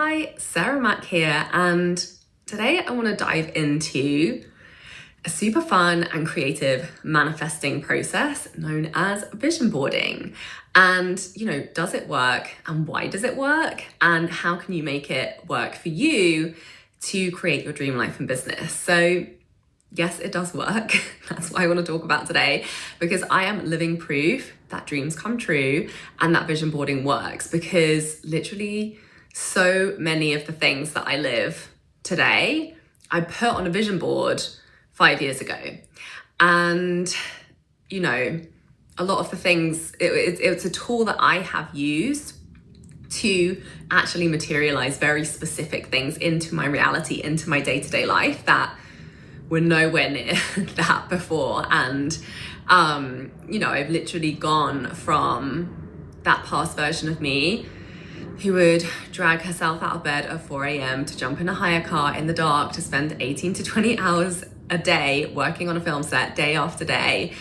Hi, Sarah Mack here, and today I want to dive into a super fun and creative manifesting process known as vision boarding. And, does it work, and why does it work, and how can you make it work for you to create your dream life and business? So yes, it does work. That's what I want to talk about today, because I am living proof that dreams come true and that vision boarding works, because literally so many of the things that I live today, I put on a vision board 5 years ago. And, a lot of the things, it's a tool that I have used to actually materialize very specific things into my reality, into my day-to-day life that were nowhere near that before. And, I've literally gone from that past version of me who would drag herself out of bed at 4 a.m. to jump in a hire car in the dark to spend 18 to 20 hours a day working on a film set day after day,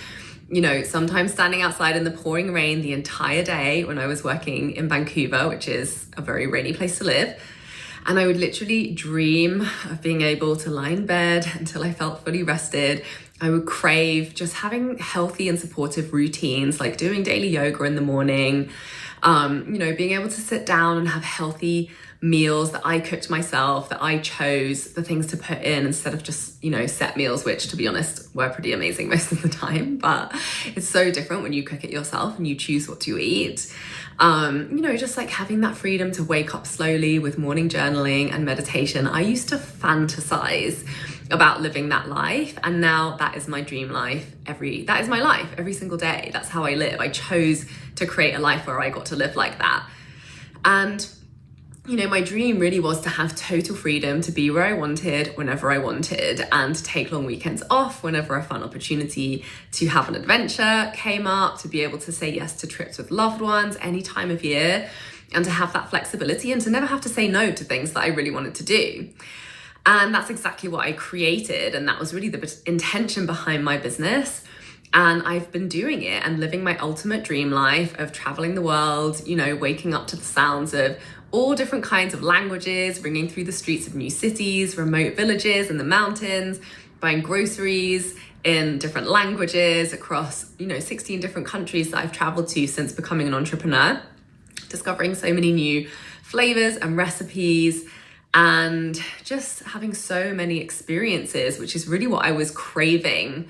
sometimes standing outside in the pouring rain the entire day when I was working in Vancouver, which is a very rainy place to live. And I would literally dream of being able to lie in bed until I felt fully rested. I would crave just having healthy and supportive routines, like doing daily yoga in the morning, being able to sit down and have healthy meals that I cooked myself, that I chose the things to put in instead of just, set meals, which to be honest were pretty amazing most of the time. But it's so different when you cook it yourself and you choose what to eat. Just like having that freedom to wake up slowly with morning journaling and meditation. I used to fantasize about living that life, and now that is my dream life. That is my life every single day. That's how I live. I chose to create a life where I got to live like that. And my dream really was to have total freedom to be where I wanted, whenever I wanted, and to take long weekends off whenever a fun opportunity to have an adventure came up, to be able to say yes to trips with loved ones any time of year, and to have that flexibility and to never have to say no to things that I really wanted to do. And that's exactly what I created. And that was really the intention behind my business. And I've been doing it and living my ultimate dream life of traveling the world, waking up to the sounds of all different kinds of languages, ringing through the streets of new cities, remote villages in the mountains, buying groceries in different languages across, 16 different countries that I've traveled to since becoming an entrepreneur, discovering so many new flavors and recipes, and just having so many experiences, which is really what I was craving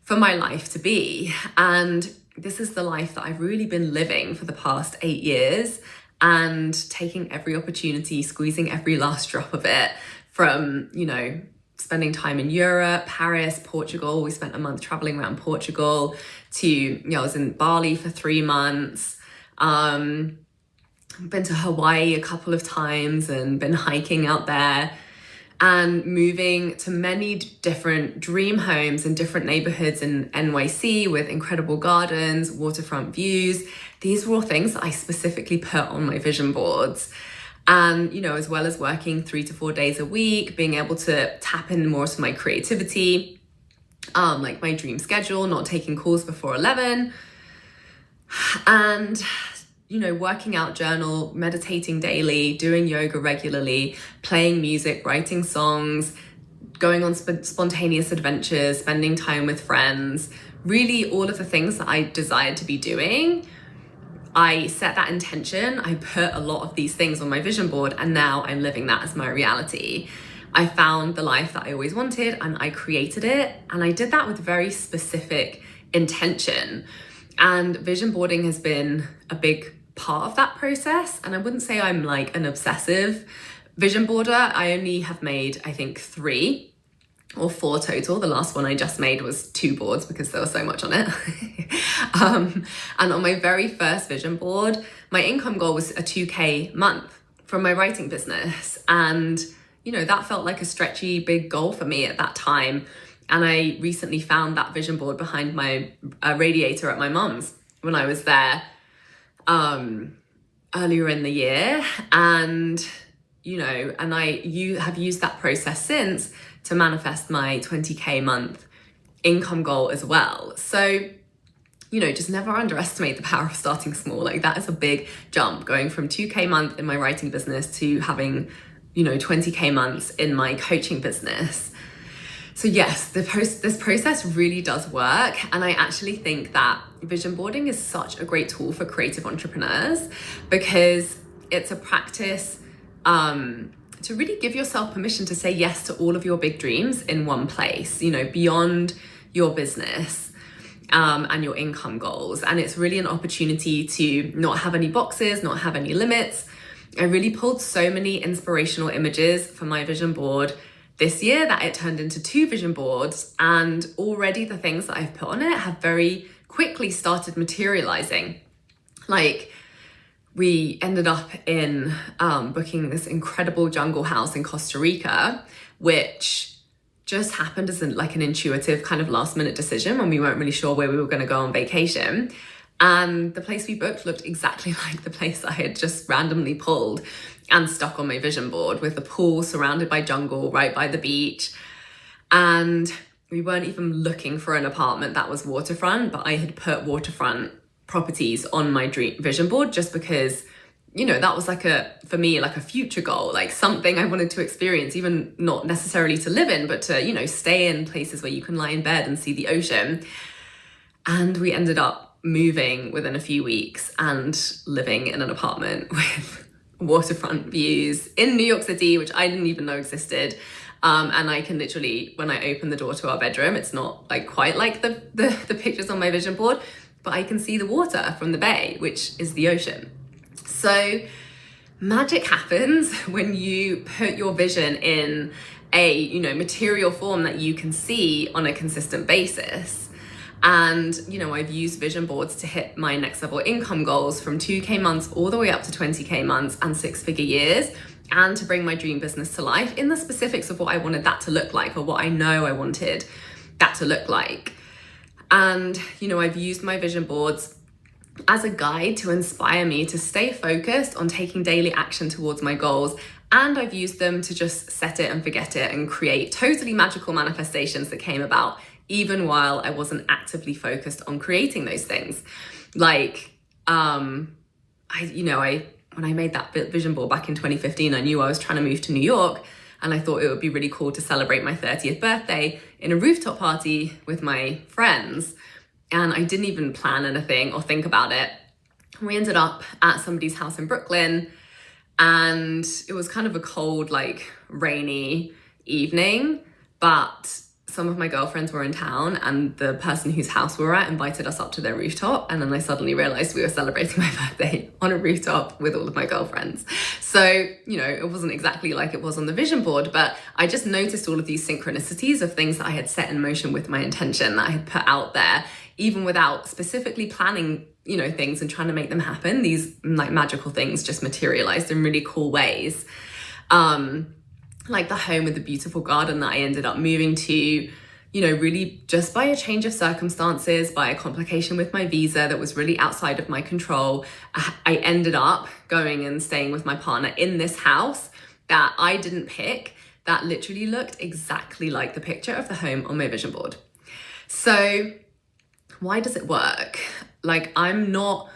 for my life to be. And this is the life that I've really been living for the past 8 years, and taking every opportunity, squeezing every last drop of it, from, spending time in Europe, Paris, Portugal. We spent a month traveling around Portugal to, I was in Bali for 3 months. Been to Hawaii a couple of times and been hiking out there, and moving to many different dream homes in different neighborhoods in NYC with incredible gardens, waterfront views. These were all things that I specifically put on my vision boards. And, as well as working 3 to 4 days a week, being able to tap in more to my creativity, like my dream schedule, not taking calls before 11, and working out, journal, meditating daily, doing yoga regularly, playing music, writing songs, going on spontaneous adventures, spending time with friends, really all of the things that I desired to be doing. I set that intention, I put a lot of these things on my vision board, and now I'm living that as my reality. I found the life that I always wanted, and I created it, and I did that with very specific intention. And vision boarding has been a big part of that process. And I wouldn't say I'm like an obsessive vision boarder. I only have made, I think, 3 or 4 total. The last one I just made was 2 boards because there was so much on it. And on my very first vision board, my income goal was a 2K month from my writing business. And, that felt like a stretchy, big goal for me at that time. And I recently found that vision board behind my radiator at my mum's when I was there earlier in the year. And, I have used that process since to manifest my 20K month income goal as well. So just never underestimate the power of starting small. Like that is a big jump, going from 2K a month in my writing business to having, 20K months in my coaching business. So yes, this process really does work. And I actually think that vision boarding is such a great tool for creative entrepreneurs because it's a practice to really give yourself permission to say yes to all of your big dreams in one place, beyond your business and your income goals. And it's really an opportunity to not have any boxes, not have any limits. I really pulled so many inspirational images for my vision board this year that it turned into 2 vision boards, and already the things that I've put on it have very quickly started materializing. Like we ended up in booking this incredible jungle house in Costa Rica, which just happened as an intuitive kind of last minute decision when we weren't really sure where we were going to go on vacation. And the place we booked looked exactly like the place I had just randomly pulled and stuck on my vision board, with the pool surrounded by jungle right by the beach. And we weren't even looking for an apartment that was waterfront, but I had put waterfront properties on my dream vision board just because, that was for me, a future goal, like something I wanted to experience, even not necessarily to live in, but to, stay in places where you can lie in bed and see the ocean. And we ended up moving within a few weeks and living in an apartment with waterfront views in New York City, which I didn't even know existed. And I can literally, when I open the door to our bedroom, it's not quite like the pictures on my vision board, but I can see the water from the bay, which is the ocean. So magic happens when you put your vision in a, material form that you can see on a consistent basis. And, I've used vision boards to hit my next level income goals from 2K months all the way up to 20K months and 6-figure years, and to bring my dream business to life in the specifics of what I wanted that to look like, or what I know I wanted that to look like. And, I've used my vision boards as a guide to inspire me to stay focused on taking daily action towards my goals. And I've used them to just set it and forget it and create totally magical manifestations that came about even while I wasn't actively focused on creating those things. When I made that vision board back in 2015, I knew I was trying to move to New York, and I thought it would be really cool to celebrate my 30th birthday in a rooftop party with my friends. And I didn't even plan anything or think about it. We ended up at somebody's house in Brooklyn, and it was kind of a cold, rainy evening, but some of my girlfriends were in town, and the person whose house we were at invited us up to their rooftop. And then I suddenly realized we were celebrating my birthday on a rooftop with all of my girlfriends. So, it wasn't exactly like it was on the vision board, but I just noticed all of these synchronicities of things that I had set in motion with my intention, that I had put out there, even without specifically planning, things and trying to make them happen. These magical things just materialized in really cool ways. Like the home with the beautiful garden that I ended up moving to, really just by a change of circumstances, by a complication with my visa that was really outside of my control. I ended up going and staying with my partner in this house that I didn't pick, that literally looked exactly like the picture of the home on my vision board. So why does it work? I'm not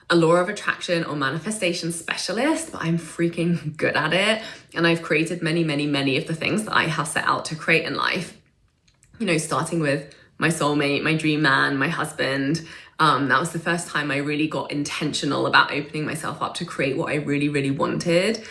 a law of attraction or manifestation specialist, but I'm freaking good at it. And I've created many, many, many of the things that I have set out to create in life. Starting with my soulmate, my dream man, my husband. That was the first time I really got intentional about opening myself up to create what I really, really wanted.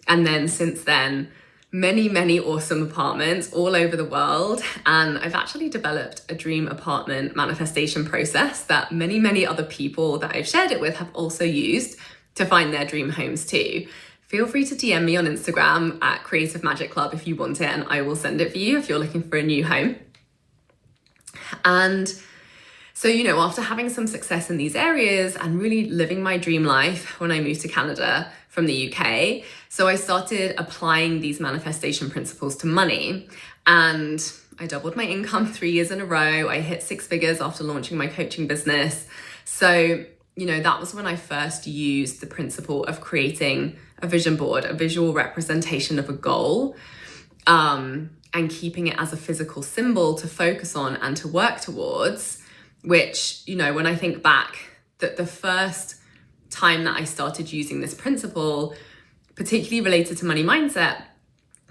And then since then, many, many awesome apartments all over the world. And I've actually developed a dream apartment manifestation process that many, many other people that I've shared it with have also used to find their dream homes too. Feel free to DM me on Instagram at Creative Magic Club if you want it, and I will send it for you if you're looking for a new home. And so, after having some success in these areas and really living my dream life when I moved to Canada from the UK, so I started applying these manifestation principles to money, and I doubled my income 3 years in a row. I hit 6 figures after launching my coaching business. So, that was when I first used the principle of creating a vision board, a visual representation of a goal, and keeping it as a physical symbol to focus on and to work towards, which, you know, when I think back, that the first time that I started using this principle, particularly related to money mindset,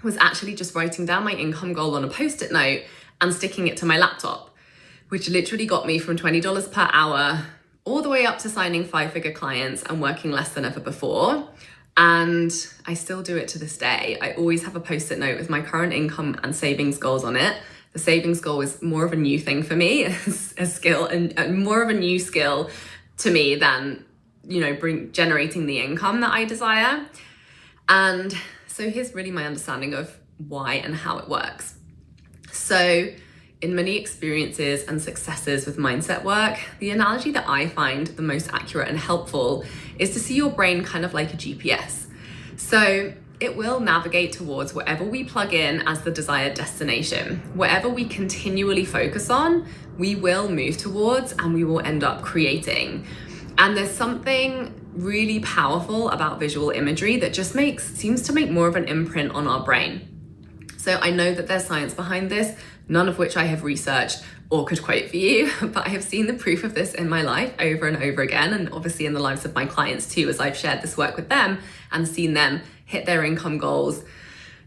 was actually just writing down my income goal on a post-it note and sticking it to my laptop, which literally got me from $20 per hour all the way up to signing 5-figure clients and working less than ever before. And I still do it to this day. I always have a post-it note with my current income and savings goals on it. The savings goal is more of a new thing for me, a skill, and more of a new skill to me than, you know, generating the income that I desire. And so here's really my understanding of why and how it works. So in many experiences and successes with mindset work, the analogy that I find the most accurate and helpful is to see your brain kind of like a GPS. So it will navigate towards whatever we plug in as the desired destination. Whatever we continually focus on, we will move towards and we will end up creating. And there's something really powerful about visual imagery that just seems to make more of an imprint on our brain. So I know that there's science behind this, none of which I have researched or could quote for you, but I have seen the proof of this in my life over and over again, and obviously in the lives of my clients too, as I've shared this work with them and seen them hit their income goals,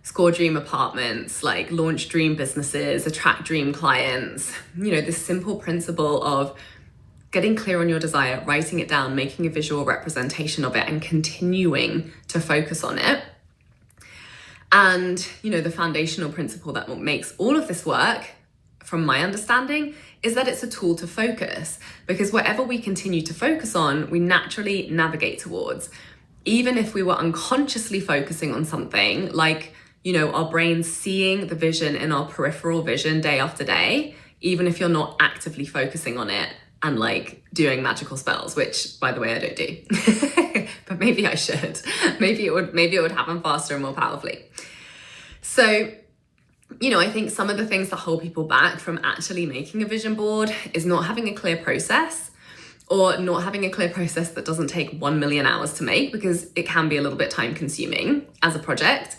score dream apartments, like launch dream businesses, attract dream clients. You know, this simple principle of getting clear on your desire, writing it down, making a visual representation of it, and continuing to focus on it. And, you know, the foundational principle that makes all of this work, from my understanding, is that it's a tool to focus, because whatever we continue to focus on, we naturally navigate towards. Even if we were unconsciously focusing on something, like, you know, our brain's seeing the vision in our peripheral vision day after day, even if you're not actively focusing on it and like doing magical spells, which, by the way, I don't do, but maybe I should. Maybe it would happen faster and more powerfully. So, you know, I think some of the things that hold people back from actually making a vision board is not having a clear process, or not having a clear process that doesn't take 1 million hours to make, because it can be a little bit time consuming as a project.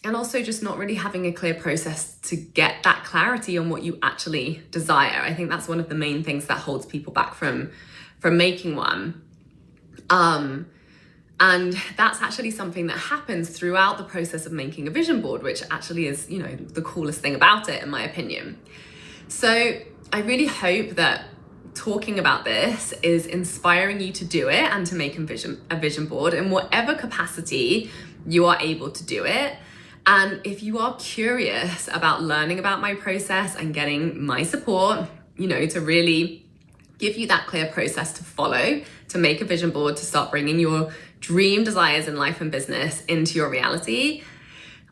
And also just not really having a clear process to get that clarity on what you actually desire. I think that's one of the main things that holds people back from making one. And that's actually something that happens throughout the process of making a vision board, which actually is, you know, the coolest thing about it, in my opinion. So I really hope that talking about this is inspiring you to do it and to make a vision board in whatever capacity you are able to do it. And if you are curious about learning about my process and getting my support, you know, to really give you that clear process to follow, to make a vision board, to start bringing your dream desires in life and business into your reality,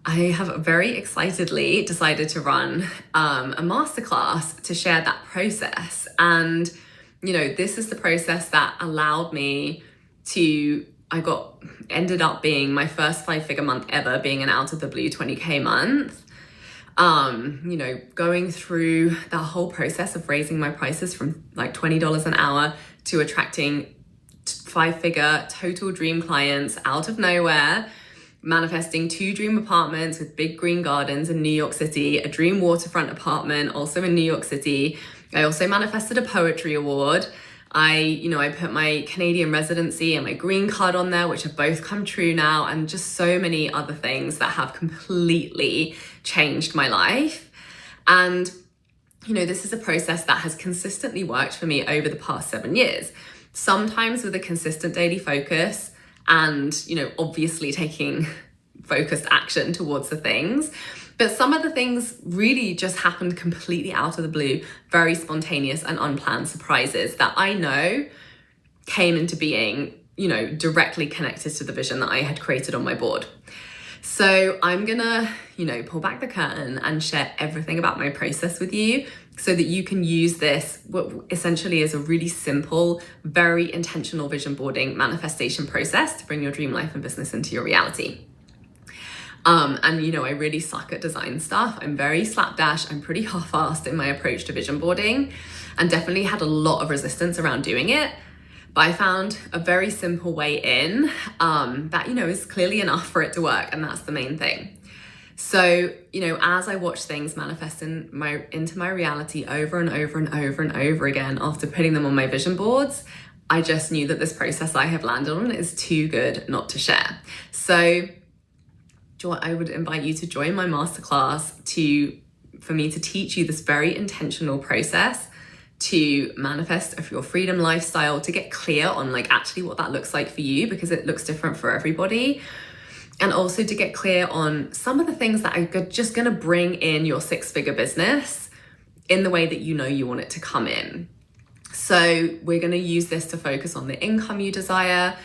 I have very excitedly decided to run a masterclass to share that process. And, you know, this is the process that allowed me to, ended up being my first 5-figure month ever, being an out of the blue 20K month. You know, going through that whole process of raising my prices from like $20 an hour to attracting 5-figure total dream clients out of nowhere, manifesting 2 dream apartments with big green gardens in New York City, a dream waterfront apartment also in New York City. I also manifested a poetry award. I put my Canadian residency and my green card on there, which have both come true now, and just so many other things that have completely changed my life. And, you know, this is a process that has consistently worked for me over the past 7 years, sometimes with a consistent daily focus and, you know, obviously taking focused action towards the things. But some of the things really just happened completely out of the blue, very spontaneous and unplanned surprises that I know came into being, you know, directly connected to the vision that I had created on my board. So I'm gonna, you know, pull back the curtain and share everything about my process with you so that you can use this, what essentially is a really simple, very intentional vision boarding manifestation process to bring your dream life and business into your reality. And you know, I really suck at design stuff. I'm very slapdash. I'm pretty half-assed in my approach to vision boarding, and definitely had a lot of resistance around doing it. But I found a very simple way in that, you know, is clearly enough for it to work. And that's the main thing. So, as I watch things manifest into my reality over and over and over and over again after putting them on my vision boards, I just knew that this process I have landed on is too good not to share. So I would invite you to join my masterclass for me to teach you this very intentional process to manifest your freedom lifestyle, to get clear on actually what that looks like for you, because it looks different for everybody. And also to get clear on some of the things that are just going to bring in your 6-figure business in the way that you want it to come in. So we're going to use this to focus on the income you desire,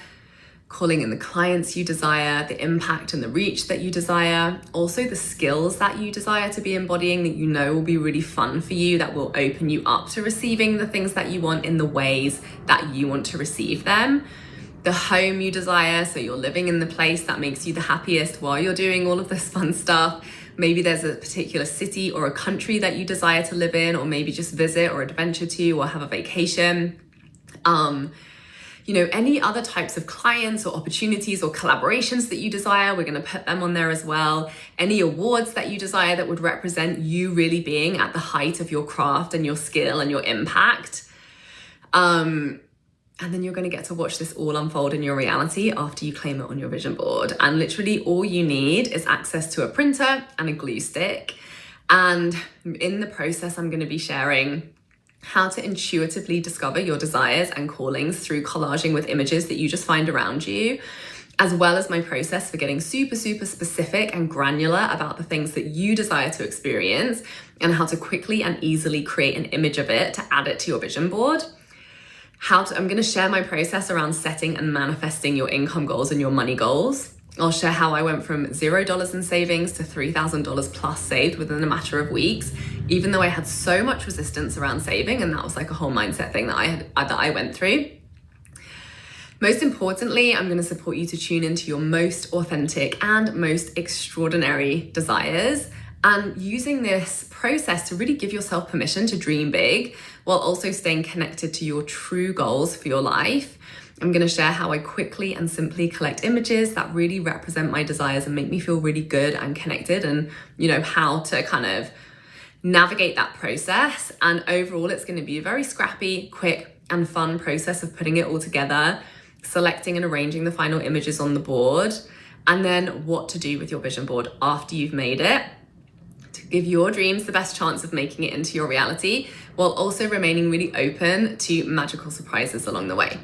calling in the clients you desire, the impact and the reach that you desire, also the skills that you desire to be embodying that will be really fun for you, that will open you up to receiving the things that you want in the ways that you want to receive them. The home you desire, so you're living in the place that makes you the happiest while you're doing all of this fun stuff. Maybe there's a particular city or a country that you desire to live in, or maybe just visit or adventure to, or have a vacation. Any other types of clients or opportunities or collaborations that you desire, we're going to put them on there as well. Any awards that you desire that would represent you really being at the height of your craft and your skill and your impact. And then you're going to get to watch this all unfold in your reality after you claim it on your vision board. And literally all you need is access to a printer and a glue stick. And in the process, I'm going to be sharing how to intuitively discover your desires and callings through collaging with images that you just find around you, as well as my process for getting super, super specific and granular about the things that you desire to experience, and how to quickly and easily create an image of it to add it to your vision board. I'm going to share my process around setting and manifesting your income goals and your money goals. I'll share how I went from $0 in savings to $3,000 plus saved within a matter of weeks, even though I had so much resistance around saving, and that was a whole mindset thing that I went through. Most importantly, I'm going to support you to tune into your most authentic and most extraordinary desires, and using this process to really give yourself permission to dream big while also staying connected to your true goals for your life. I'm going to share how I quickly and simply collect images that really represent my desires and make me feel really good and connected, and how to kind of navigate that process. And overall, it's going to be a very scrappy, quick and fun process of putting it all together, selecting and arranging the final images on the board, and then what to do with your vision board after you've made it to give your dreams the best chance of making it into your reality, while also remaining really open to magical surprises along the way.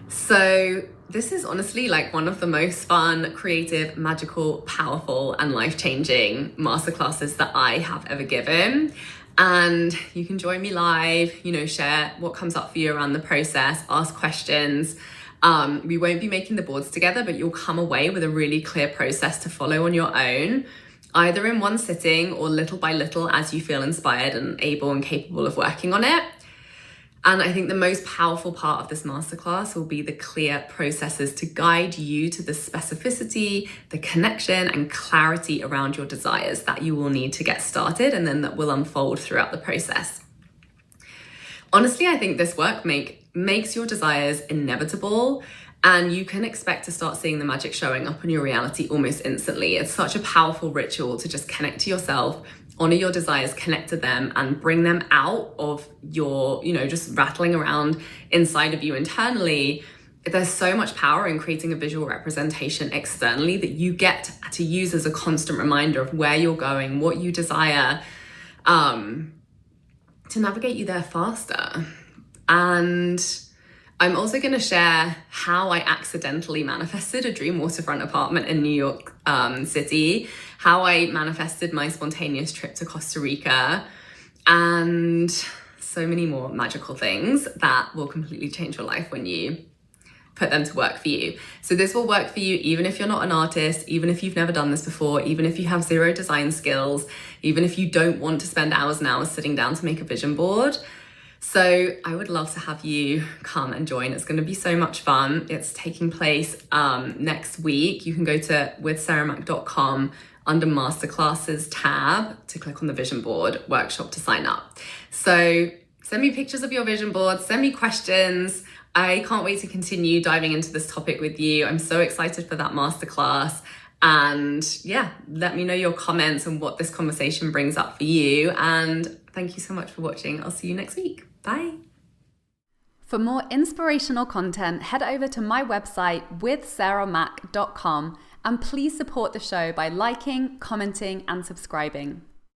So this is honestly one of the most fun, creative, magical, powerful, and life-changing masterclasses that I have ever given. And you can join me live, share what comes up for you around the process, ask questions. We won't be making the boards together, but you'll come away with a really clear process to follow on your own, either in one sitting or little by little as you feel inspired and able and capable of working on it. And I think the most powerful part of this masterclass will be the clear processes to guide you to the specificity, the connection and clarity around your desires that you will need to get started, and then that will unfold throughout the process. Honestly, I think this work makes your desires inevitable, and you can expect to start seeing the magic showing up in your reality almost instantly. It's such a powerful ritual to just connect to yourself, honor your desires, connect to them, and bring them out of your, just rattling around inside of you internally. There's so much power in creating a visual representation externally that you get to use as a constant reminder of where you're going, what you desire, to navigate you there faster. And I'm also going to share how I accidentally manifested a dream waterfront apartment in New York City, how I manifested my spontaneous trip to Costa Rica, and so many more magical things that will completely change your life when you put them to work for you. So this will work for you even if you're not an artist, even if you've never done this before, even if you have zero design skills, even if you don't want to spend hours and hours sitting down to make a vision board. So I would love to have you come and join. It's going to be so much fun. It's taking place next week. You can go to withsarahmac.com under masterclasses tab to click on the vision board workshop to sign up. So send me pictures of your vision board, send me questions. I can't wait to continue diving into this topic with you. I'm so excited for that masterclass. And yeah, let me know your comments and what this conversation brings up for you. And thank you so much for watching. I'll see you next week. Bye. For more inspirational content, head over to my website withsarahmac.com and please support the show by liking, commenting, and subscribing.